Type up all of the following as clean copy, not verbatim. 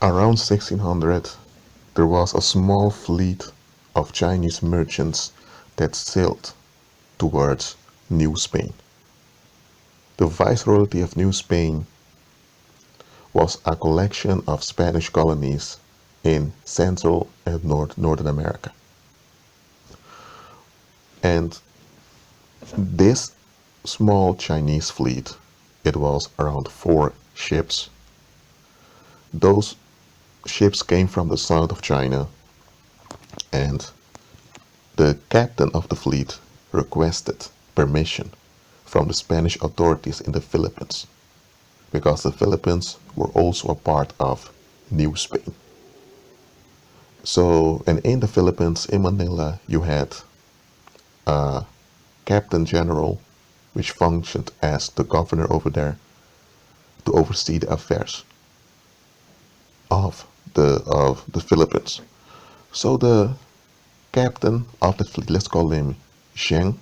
Around 1600, there was a small fleet of Chinese merchants that sailed towards New Spain. The Viceroyalty of New Spain was a collection of Spanish colonies in Central and Northern America. And this small Chinese fleet, it was around 4 ships. Those ships came from the south of China, and the captain of the fleet requested permission from the Spanish authorities in the Philippines, because the Philippines were also a part of New Spain. So, and in the Philippines, in Manila, you had a captain general, which functioned as the governor over there to oversee the affairs of the Philippines. So the captain of the fleet, let's call him Sheng.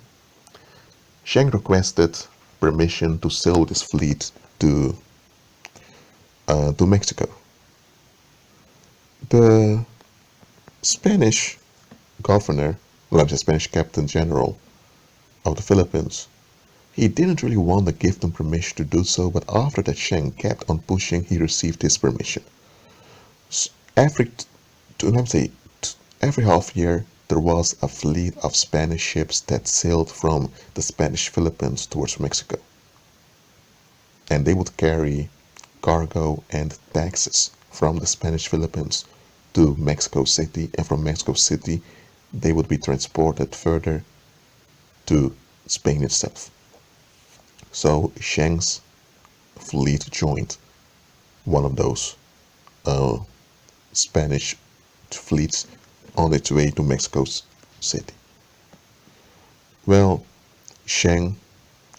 Sheng requested permission to sail this fleet to Mexico. The Spanish governor, well, I'm just Spanish captain general of the Philippines, he didn't really want to give them permission to do so, but after that Sheng kept on pushing, he received his permission. Every, let me say, every half year there was a fleet of Spanish ships that sailed from the Spanish Philippines towards Mexico. And they would carry cargo and taxes from the Spanish Philippines to Mexico City, and from Mexico City they would be transported further to Spain itself. So Sheng's fleet joined one of those Spanish fleets on its way to Mexico City. Well, Sheng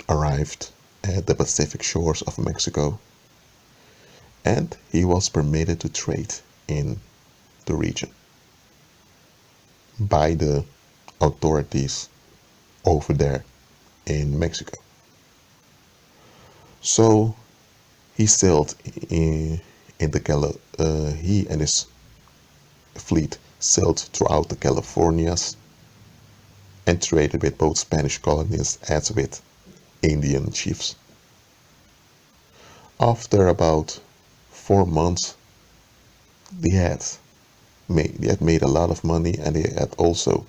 arrived at the Pacific shores of Mexico, and he was permitted to trade in the region by the authorities over there in Mexico. So he sailed he and his fleet sailed throughout the Californias and traded with both Spanish colonies as with Indian chiefs. After about 4 months, they had made a lot of money, and they had also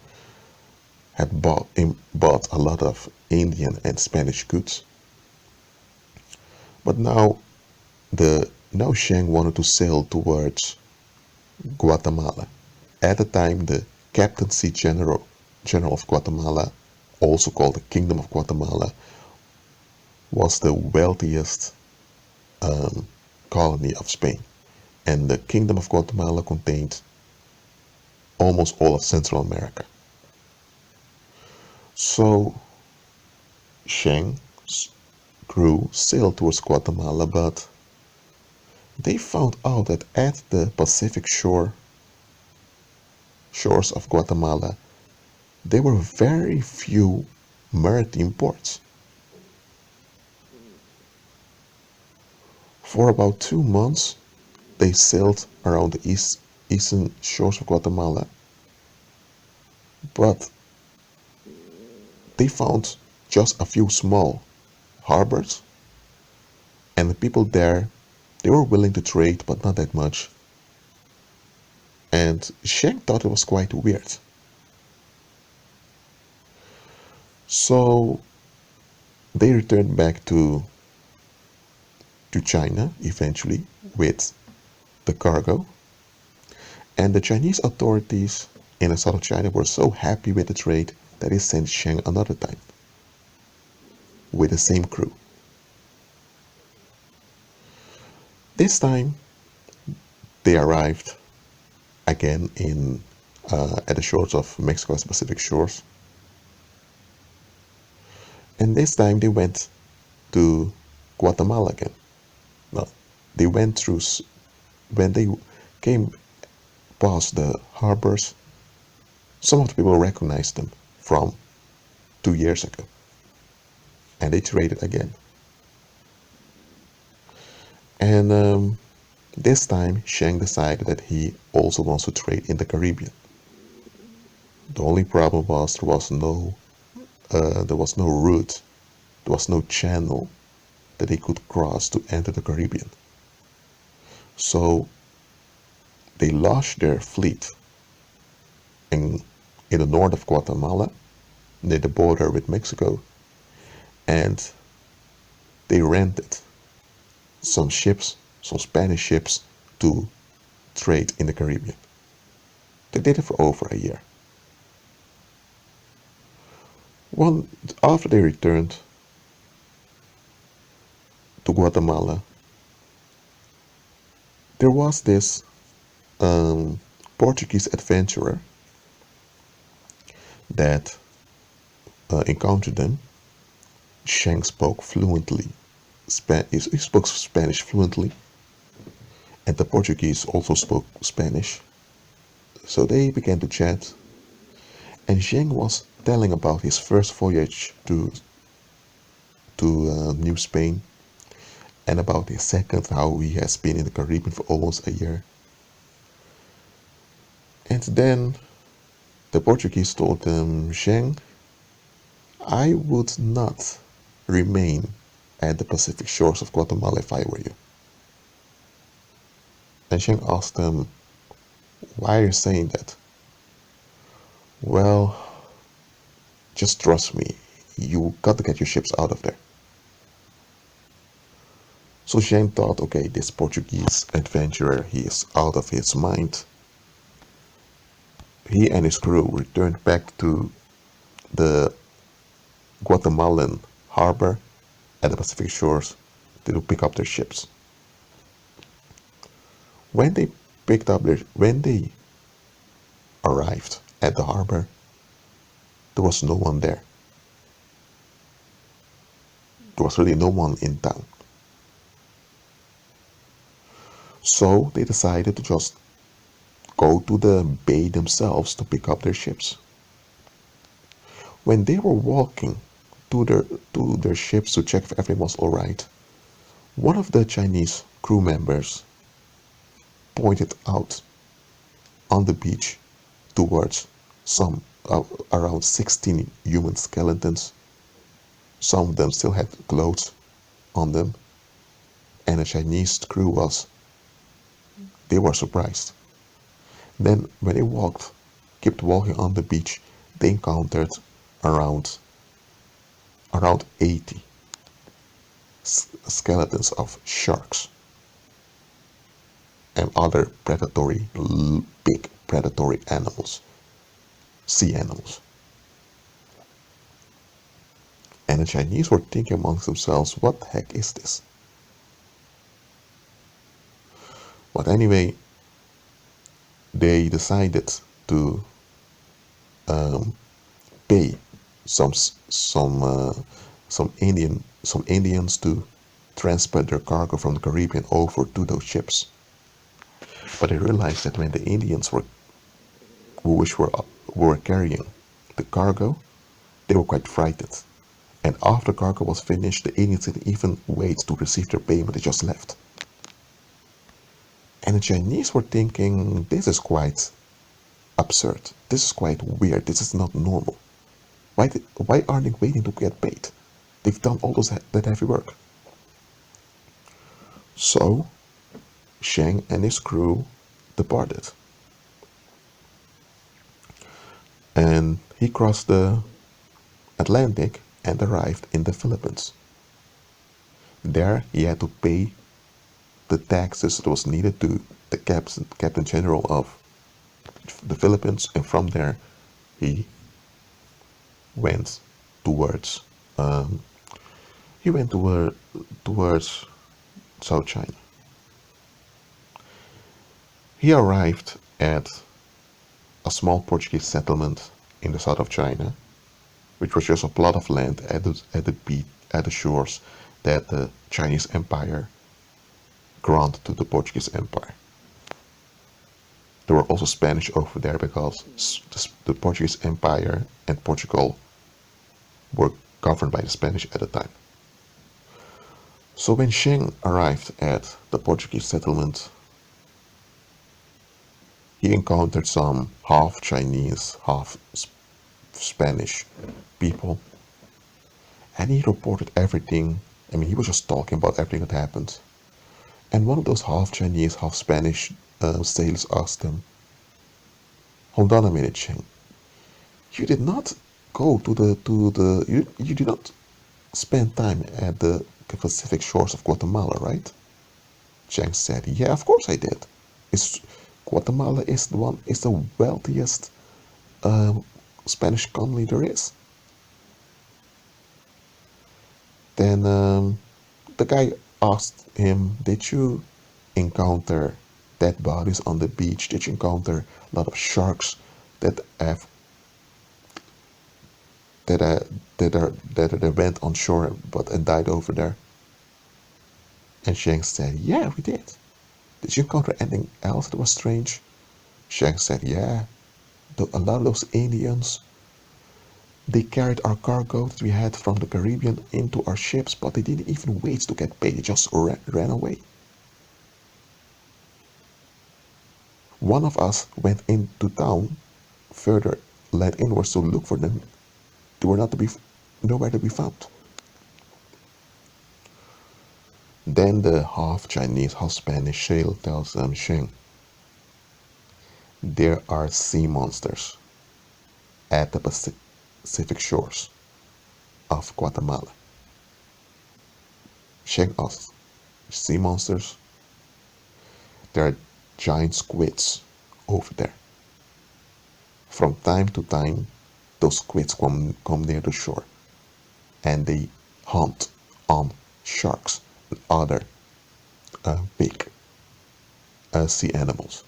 bought a lot of Indian and Spanish goods. But now Sheng wanted to sail towards Guatemala. At the time, the Captaincy General of Guatemala, also called the Kingdom of Guatemala, was the wealthiest colony of Spain. And the Kingdom of Guatemala contained almost all of Central America. So Sheng's crew sailed towards Guatemala, but they found out that at the Pacific shores of Guatemala, there were very few maritime ports. For about 2 months, they sailed around the eastern shores of Guatemala, but they found just a few small harbors, and the people there, they were willing to trade, but not that much. And Sheng thought it was quite weird. So they returned back to China eventually with the cargo. And the Chinese authorities in the south of China were so happy with the trade that they sent Sheng another time with the same crew. This time they arrived again at the shores of Mexico's Pacific shores. And this time they went to Guatemala again. Well, they went through, when they came past the harbors, some of the people recognized them from 2 years ago. And they traded again. And This time, Sheng decided that he also wants to trade in the Caribbean. The only problem was there was no route, there was no channel that they could cross to enter the Caribbean. So they launched their fleet in the north of Guatemala, near the border with Mexico, and they rented some ships, some Spanish ships, to trade in the Caribbean. They did it for over a year. After they returned to Guatemala, there was this Portuguese adventurer that encountered them. Sheng spoke fluently. He spoke Spanish fluently, and the Portuguese also spoke Spanish. So they began to chat, and Sheng was telling about his first voyage to New Spain, and about his second, how he has been in the Caribbean for almost a year. And then the Portuguese told him, Sheng, I would not remain at the Pacific shores of Guatemala if I were you. And Sheng asked him, why are you saying that? Well, just trust me, you got to get your ships out of there. So Sheng thought, okay, this Portuguese adventurer, he is out of his mind. He and his crew returned back to the Guatemalan harbor at the Pacific shores to pick up their ships. When they arrived at the harbor, there was no one there. There was really no one in town. So they decided to just go to the bay themselves to pick up their ships. When they were walking to their ships to check if everything was alright, one of the Chinese crew members pointed out on the beach towards some around 16 human skeletons. Some of them still had clothes on them, and the Chinese crew they were surprised. Then when they kept walking on the beach, they encountered around 80 skeletons of sharks and other big predatory animals, sea animals. And the Chinese were thinking amongst themselves, what the heck is this? But anyway, they decided to pay some Indians to transport their cargo from the Caribbean over to those ships. But they realized that when the Indians were carrying the cargo, they were quite frightened. And after the cargo was finished, the Indians didn't even wait to receive their payment, they just left. And the Chinese were thinking, this is quite absurd, this is quite weird, this is not normal. Why aren't they waiting to get paid? They've done all that heavy work. So Sheng and his crew departed. And he crossed the Atlantic and arrived in the Philippines. There he had to pay the taxes that was needed to the Captain General of the Philippines, and from there he went towards South China. He arrived at a small Portuguese settlement in the south of China, which was just a plot of land at the shores that the Chinese Empire granted to the Portuguese Empire. There were also Spanish over there because the Portuguese Empire and Portugal were governed by the Spanish at the time. So when Sheng arrived at the Portuguese settlement, he encountered some half Chinese, half Spanish people, and he reported everything. I mean, he was just talking about everything that happened. And one of those half Chinese, half Spanish sailors asked him, "Hold on a minute, Cheng. You did not go you did not spend time at the Pacific shores of Guatemala, right?" Cheng said, "Yeah, of course I did. It's Guatemala is the wealthiest um, Spanish colony there is." Then the guy asked him, "Did you encounter dead bodies on the beach? Did you encounter a lot of sharks that have that went on shore but died over there?" And Shang said, "Yeah, we did. Did you encounter anything else that was strange?" Shang said, "Yeah, a lot of those Indians, they carried our cargo that we had from the Caribbean into our ships, but they didn't even wait to get paid. They just ran away. One of us went into town further land inwards to look for them. They were not to be nowhere to be found." Then the half Chinese, half Spanish sailor tells Sheng, "There are sea monsters at the Pacific shores of Guatemala." Sheng asks, "Sea monsters?" "There are giant squids over there. From time to time, those squids come near the shore and they hunt on sharks and other big sea animals.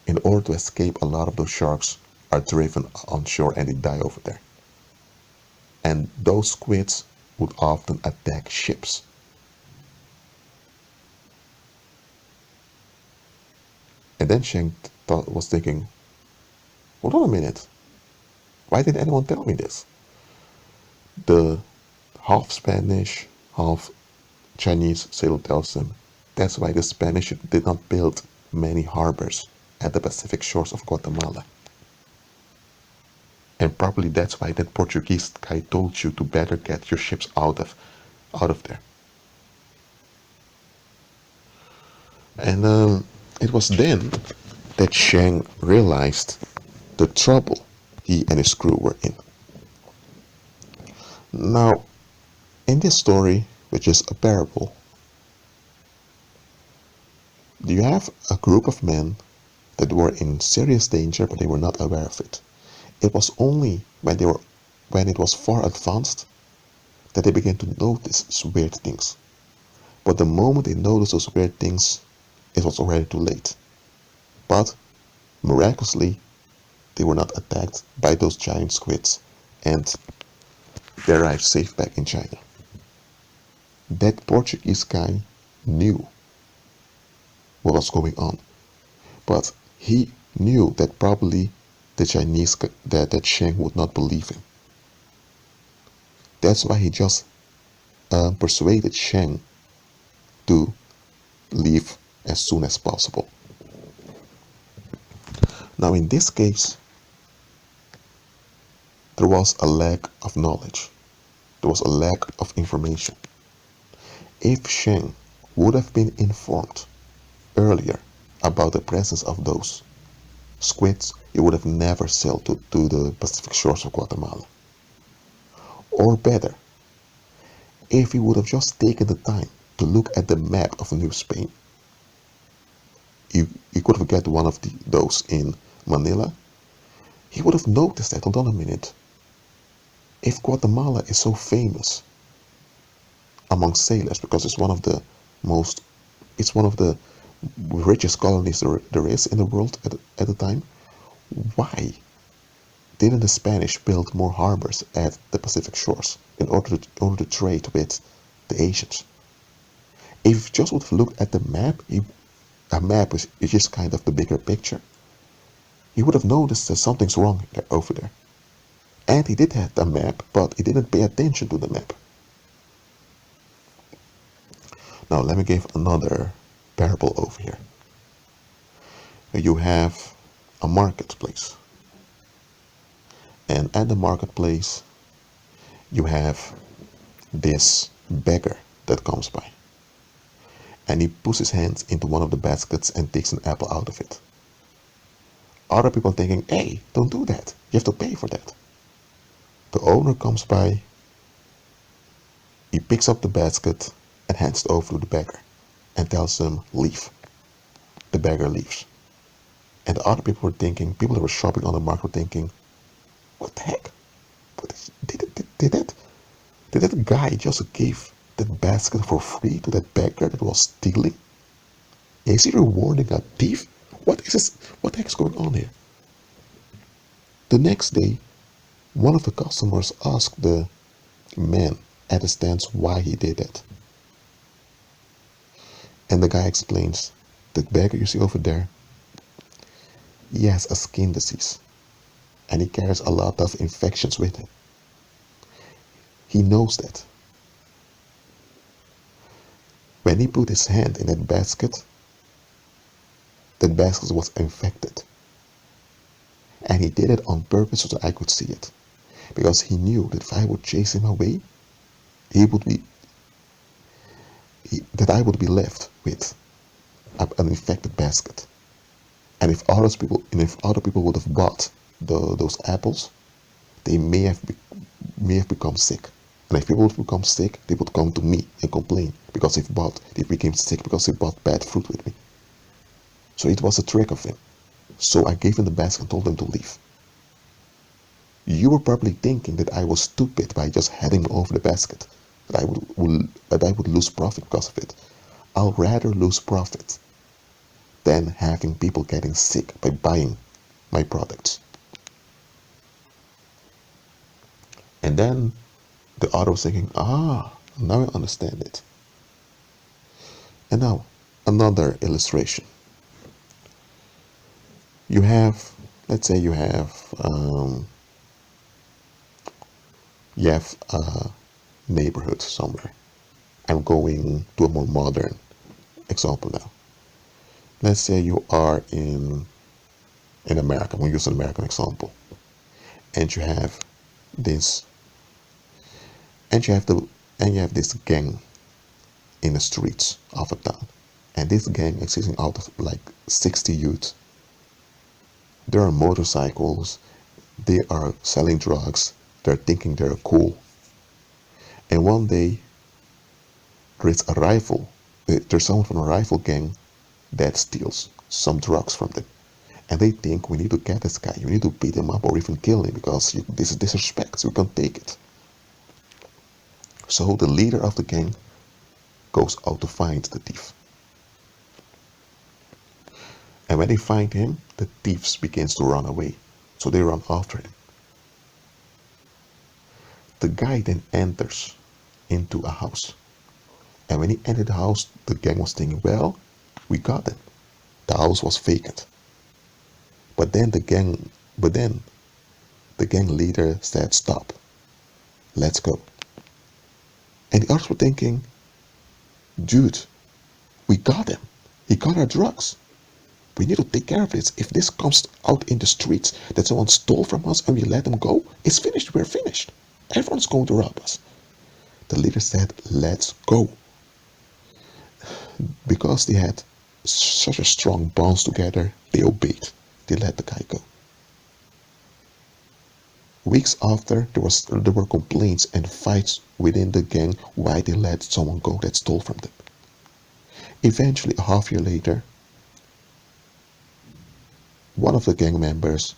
In order to escape, a lot of those sharks are driven on shore and they die over there. And those squids would often attack ships." And then Sheng was thinking, "Hold on a minute. Why didn't anyone tell me this?" The half Spanish, half Chinese sailor tells him, "That's why the Spanish did not build many harbors at the Pacific shores of Guatemala. And probably that's why that Portuguese guy told you to better get your ships out of there." And it was then that Sheng realized the trouble he and his crew were in. Now, in this story, which is a parable, you have a group of men that were in serious danger, but they were not aware of it. It was only when it was far advanced that they began to notice weird things. But the moment they noticed those weird things, it was already too late. But miraculously, they were not attacked by those giant squids, and they arrived safe back in China. That Portuguese guy knew what was going on, but he knew that probably the Chinese that Sheng would not believe him. That's why he just persuaded Sheng to leave as soon as possible. Now, in this case, there was a lack of knowledge. There was a lack of information. If Sheng would have been informed earlier about the presence of those squids, he would have never sailed to the Pacific shores of Guatemala. Or better, if he would have just taken the time to look at the map of New Spain, he could have got one of those in Manila. He would have noticed that, hold on a minute, if Guatemala is so famous among sailors because it's one of the richest colonies there is in the world at the time, why didn't the Spanish build more harbors at the Pacific shores in order to trade with the Asians? If you just would have looked at the map, a map is just kind of the bigger picture, he would have noticed that something's wrong over there. And he did have a map, but he didn't pay attention to the map. Now let me give another parable over here. You have a marketplace, and at the marketplace you have this beggar that comes by, and he puts his hands into one of the baskets and takes an apple out of it. Other people thinking, hey, don't do that, you have to pay for that. The owner comes by, he picks up the basket and hands it over to the beggar and tells him, leave. The beggar leaves. And the other people were thinking, people that were shopping on the market were thinking, what the heck? Did that guy just give that basket for free to that beggar that was stealing? Is he rewarding a thief? What is this? What the heck is going on here? The next day, one of the customers asked the man at the stands why he did that. And the guy explains, the beggar you see over there, he has a skin disease and he carries a lot of infections with him. He knows that. When he put his hand in that basket was infected. And he did it on purpose so that I could see it. Because he knew that if I would chase him away, that I would be left with an infected basket. And if other people would have bought those apples, they may have become sick. And if people would become sick, they would come to me and complain because they became sick because they bought bad fruit with me. So it was a trick of him. So I gave him the basket and told him to leave. You were probably thinking that I was stupid by just handing over the basket, that I would lose profit because of it. I'll rather lose profit than having people getting sick by buying my products. And then the other was thinking, now I understand it. And now, another illustration. Let's say you have a neighborhood somewhere. I'm going to a more modern example now. Let's say you are in America. We'll use an American example. And you have this gang in the streets of a town. And this gang existing out of like 60 youth. There are motorcycles, they are selling drugs, they're thinking they're cool. And one day, there's someone from a rifle gang that steals some drugs from them. And they think, we need to get this guy, we need to beat him up or even kill him because this is disrespect, so we can't take it. So the leader of the gang goes out to find the thief. And when they find him, the thief begins to run away. So they run after him. The guy then enters into a house. And when he entered the house, the gang was thinking, well, we got him. The house was vacant. But then the gang leader said, stop. Let's go. And the others were thinking, dude, we got him. He got our drugs. We need to take care of this. If this comes out in the streets that someone stole from us and we let them go, it's finished. We're finished. Everyone's going to rob us. The leader said, let's go. Because they had such a strong bonds together, they obeyed. They let the guy go. Weeks after, there were complaints and fights within the gang why they let someone go that stole from them. Eventually, a half year later, one of the gang members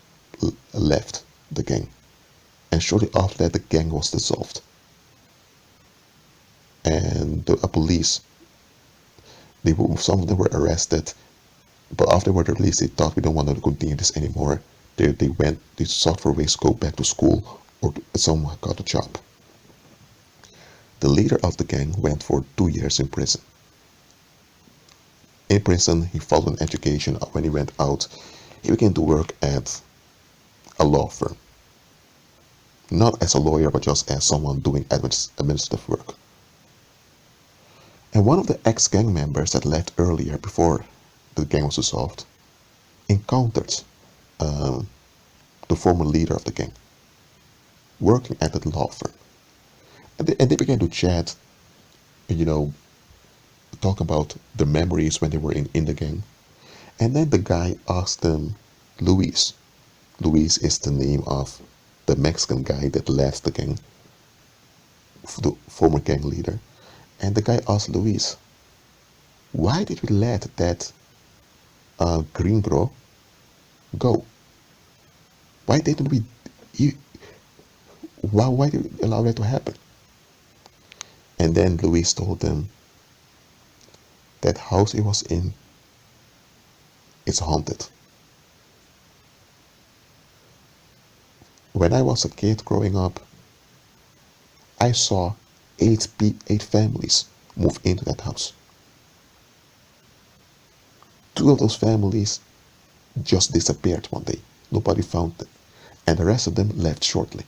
left the gang, and shortly after that the gang was dissolved. And the police, some of them were arrested, but after they were released, they thought, we don't want to continue this anymore. They sought for ways to go back to school, or some got a job. The leader of the gang went for 2 years in prison. In prison, he followed an education. When he went out, he began to work at a law firm. Not as a lawyer, but just as someone doing administrative work. And one of the ex-gang members that left earlier before the gang was dissolved encountered um, the former leader of the gang working at the law firm. And they began to chat, you know, talk about the memories when they were in the gang. And then the guy asked them, Luis. Luis is the name of the Mexican guy that led the gang, the former gang leader. And the guy asked Luis, why did we let that gringo go? Why didn't we, you, why did we allow that to happen? And then Luis told them that house he was in is haunted. When I was a kid growing up, I saw eight families move into that house. Two of those families just disappeared one day. Nobody found them. And the rest of them left shortly.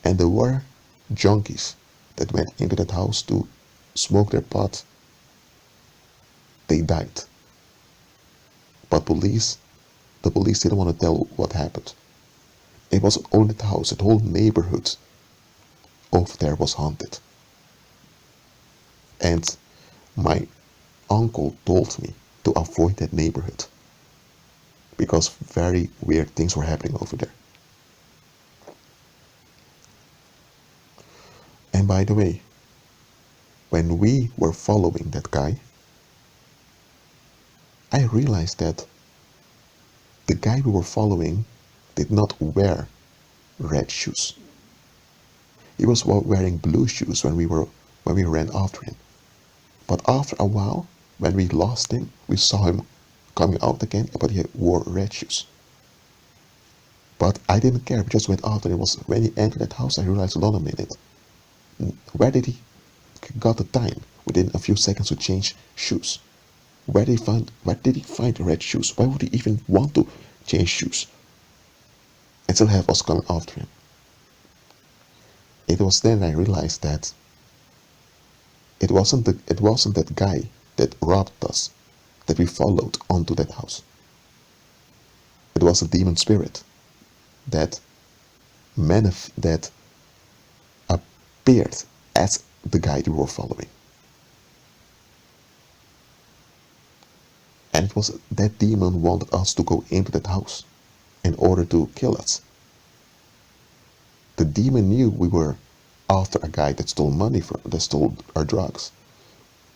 And there were junkies that went into that house to smoke their pot. They died. But the police didn't want to tell what happened. It wasn't only the house, the whole neighborhood over there was haunted. And my uncle told me to avoid that neighborhood because very weird things were happening over there. And by the way, when we were following that guy, I realized that the guy we were following did not wear red shoes. He was wearing blue shoes when we ran after him. But after a while, when we lost him, we saw him coming out again, but he wore red shoes. But I didn't care, we just went after him. It was when he entered that house I realized, hold on a minute. Where did he got the time within a few seconds to change shoes? Where did he find the red shoes? Why would he even want to change shoes? And still have us coming after him. It was then I realized that it wasn't that guy that robbed us that we followed onto that house. It was a demon spirit that that appeared as the guy we were following. And it was that demon wanted us to go into that house in order to kill us. The demon knew we were after a guy that stole our drugs.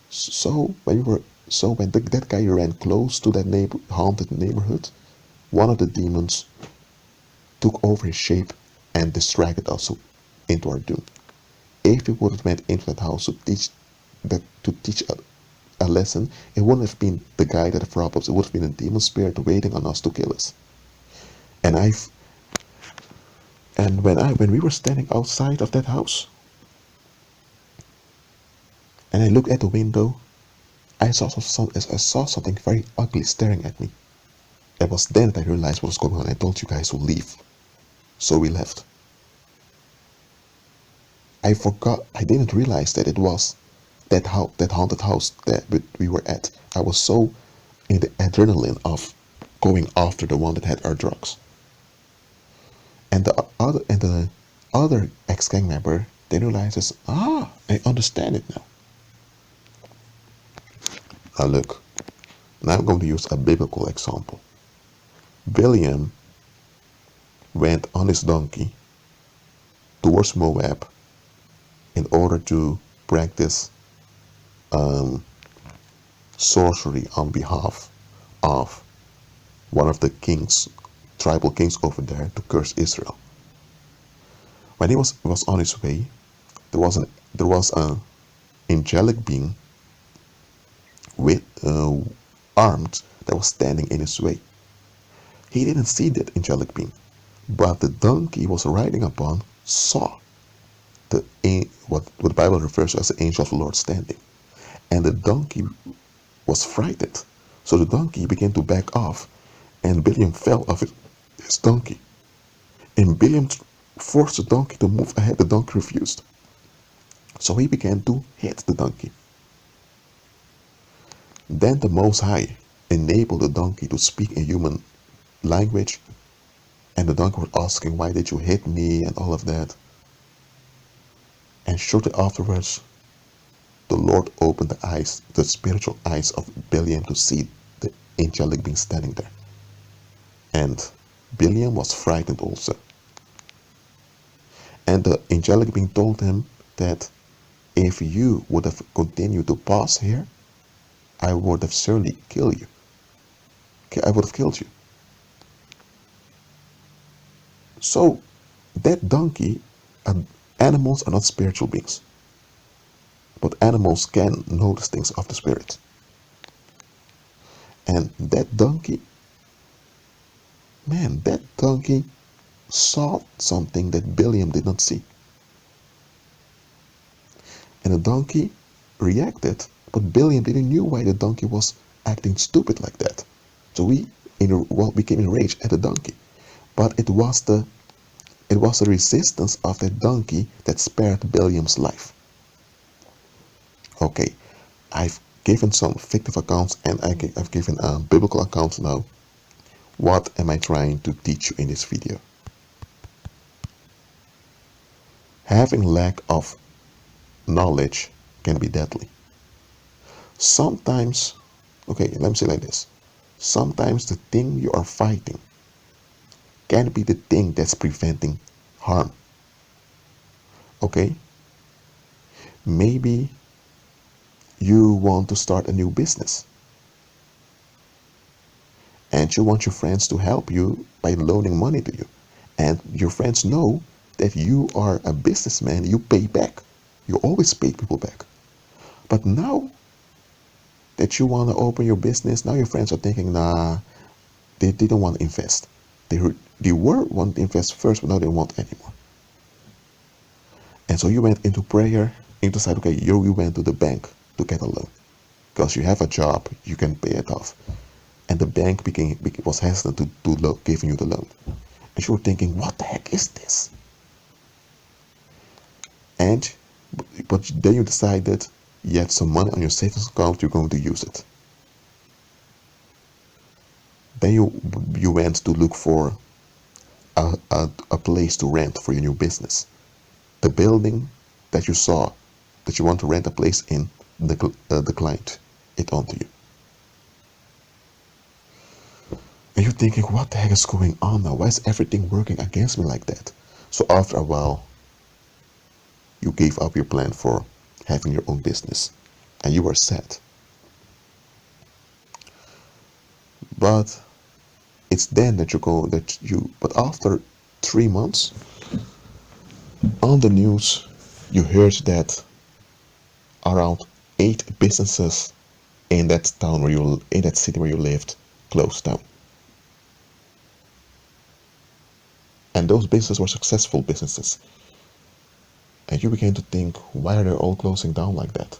So when that guy ran close to that haunted neighborhood, one of the demons took over his shape and distracted us into our doom. If we would have went into that house to teach a lesson, it wouldn't have been the guy that robbed us. It would have been a demon spirit waiting on us to kill us. And when we were standing outside of that house, and I looked at the window, I saw something very ugly staring at me. It was then that I realized what was going on. I told you guys to leave, so we left. I didn't realize that it was that haunted house that we were at. I was so in the adrenaline of going after the one that had our drugs. And the other ex-gang member, they realizes, I understand it now. Now look, now I'm going to use a biblical example. William went on his donkey towards Moab in order to practice sorcery on behalf of one of the tribal kings over there to curse Israel. When he was on his way, there was an angelic being with armed that was standing in his way. He didn't see that angelic being, but the donkey he was riding upon saw what the Bible refers to as the angel of the Lord standing. And the donkey was frightened. So the donkey began to back off, and William fell off his donkey. And William forced the donkey to move ahead. The donkey refused. So he began to hit the donkey. Then the Most High enable the donkey to speak in human language. And the donkey was asking, why did you hit me and all of that. And shortly afterwards, the Lord opened the eyes, the spiritual eyes of Biliam to see the angelic being standing there. And Biliam was frightened also. And the angelic being told him that if you would have continued to pass here, I would have certainly killed you. Okay, I would have killed you. So that donkey, animals are not spiritual beings, but animals can notice things of the spirit. And that donkey, man, that donkey saw something that Biliam did not see. And the donkey reacted, but Biliam didn't know why the donkey was acting stupid like that. So we became enraged at the donkey. But it was the resistance of that donkey that spared Biliam's life. Okay, I've given some fictive accounts and I've given biblical accounts now. What am I trying to teach you in this video? Having lack of knowledge can be deadly. Sometimes, okay, let me say like this. Sometimes the thing you are fighting can be the thing that's preventing harm. Okay? Maybe you want to start a new business and you want your friends to help you by loaning money to you. And your friends know that you are a businessman, you pay back. You always pay people back. But now that you want to open your business, now your friends are thinking, nah, they didn't want to invest. They were wanting to invest first, but now they won't anymore. And so you went into prayer, you decided, okay, you went to the bank to get a loan. Because you have a job, you can pay it off. And the bank was hesitant to giving you the loan. And you were thinking, what the heck is this? But then you decided you had some money on your savings account, you're going to use it. Then you went to look for a place to rent for your new business. The building that you saw that you want to rent a place in declined it onto you. And you're thinking, what the heck is going on now? Why is everything working against me like that? So after a while, you gave up your plan for having your own business and you were sad. But it's then that but after 3 months, on the news, you heard that around 8 businesses in that city where you lived closed down. And those businesses were successful businesses. And you began to think, why are they all closing down like that?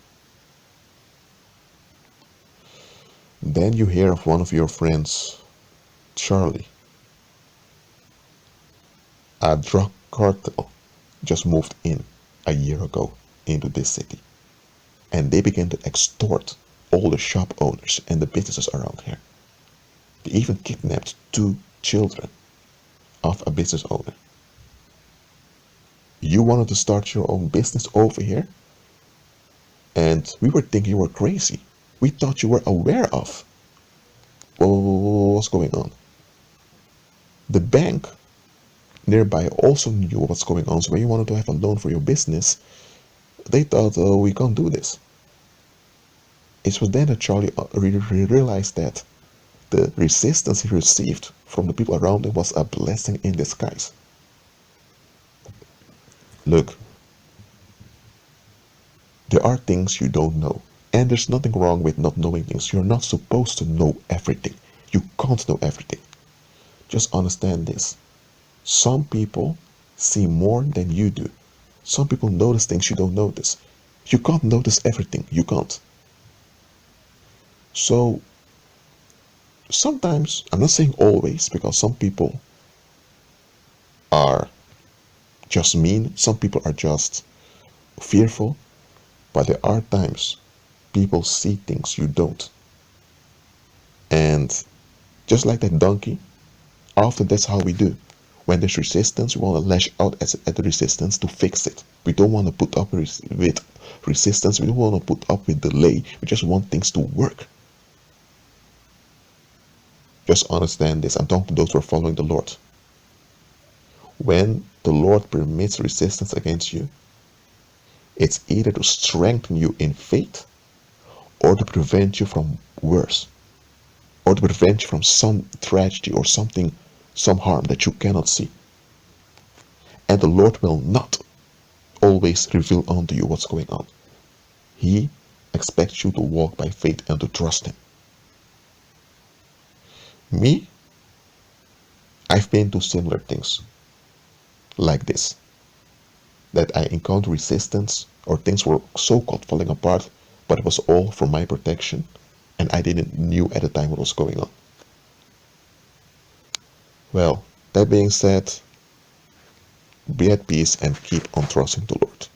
Then you hear of one of your friends, Charlie. A drug cartel just moved in a year ago into this city. And they began to extort all the shop owners and the businesses around here. They even kidnapped 2 children of a business owner. You wanted to start your own business over here? And we were thinking you were crazy. We thought you were aware of what's going on. The bank nearby also knew what's going on. So when you wanted to have a loan for your business, they thought, oh, we can't do this. It was then that Charlie realized that the resistance he received from the people around him was a blessing in disguise. Look, there are things you don't know. And there's nothing wrong with not knowing things. You're not supposed to know everything. You can't know everything. Just understand this. Some people see more than you do. Some people notice things you don't notice. You can't notice everything. You can't. So, sometimes, I'm not saying always, because some people are just mean. Some people are just fearful. But there are times people see things you don't. And just like that donkey, often that's how we do. When there's resistance, we want to lash out at the resistance to fix it. We don't want to put up with resistance. We don't want to put up with delay. We just want things to work. Just understand this. I'm talking to those who are following the Lord. When the Lord permits resistance against you, it's either to strengthen you in faith or to prevent you from worse, or to prevent you from some tragedy or something, some harm that you cannot see. And the Lord will not always reveal unto you what's going on. He expects you to walk by faith and to trust Him. Me, I've been to similar things like this, that I encountered resistance or things were so-called falling apart, but it was all for my protection, and I didn't knew at the time what was going on. Well, that being said, be at peace and keep on trusting the Lord.